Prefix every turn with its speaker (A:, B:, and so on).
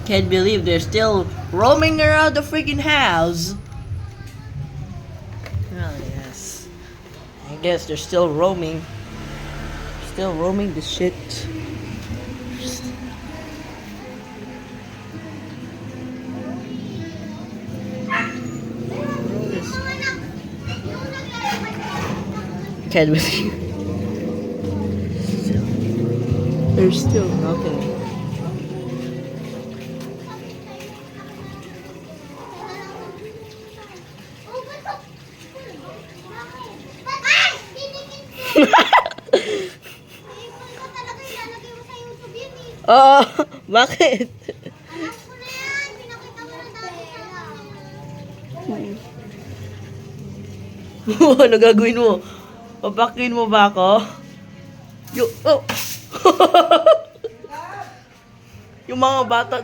A: Can't believe they're still roaming around the freaking house. Oh, yes. I guess they're still roaming. Still roaming the shit. Can't believe. There's still nothing. Oh, bakit?
B: Alam ko na yan. Pinakita mo na dati kailangan.
A: Ano gagawin mo? Papakin mo ba ako? Oh. Yung mga bata